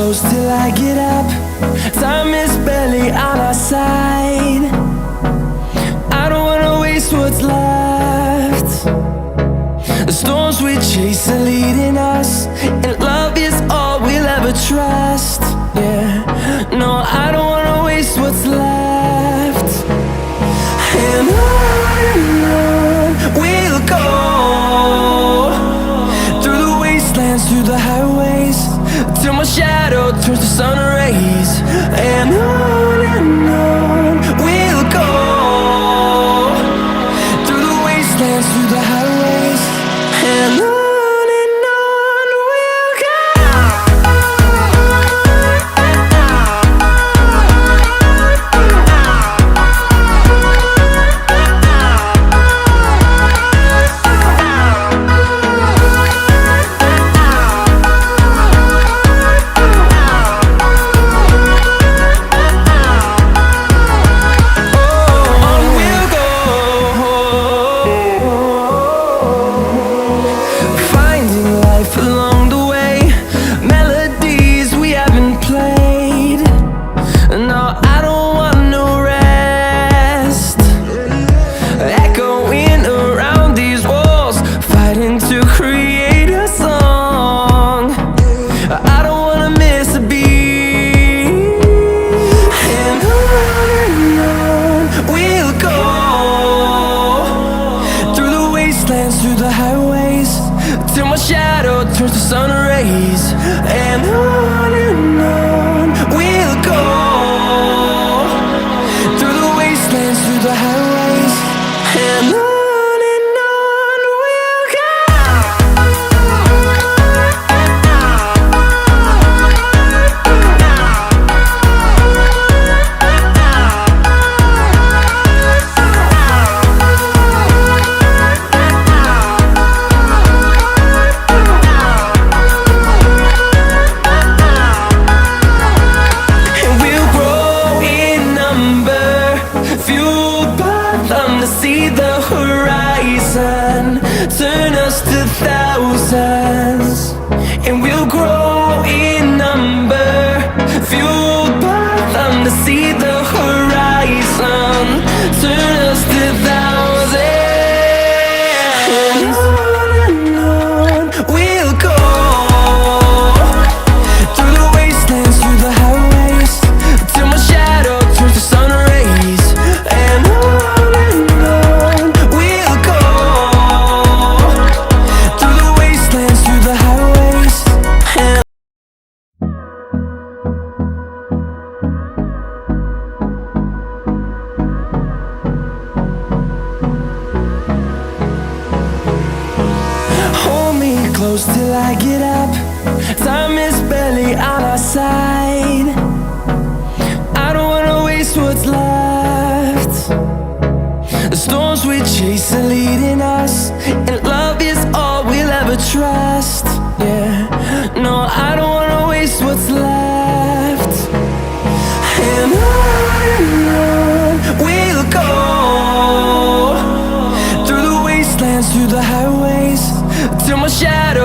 close till I get up. Time is barely on our side. I don't wanna waste what's left. The storms we chase are leading us, and love is all we'll ever trust. Yeah, no, I don't wanna waste what's left. And on we'll go, through the wastelands, through the highways, till my shadow turns to sun rays. And on we'll go, through the wastelands, through the highways, and on we'll go. Through the highways, till my shadow turns to sun rays. And on we'll go, through the wastelands, through the highways, and on we'll go. See the horizon turn us to thousands, and we'll grow in number, fueled by them. To see the horizon turn us to thousands, and on we'll go, through the wastelands, through the highways, till my shadow turns to sun rays. And close till I get up. Time is barely on our side. I don't wanna waste what's left. The storms we chase are leading us, and love is all we'll ever trust. Yeah, no, I don't wanna waste what's left. And on we'll go, through the wastelands, through the highways, till my shadow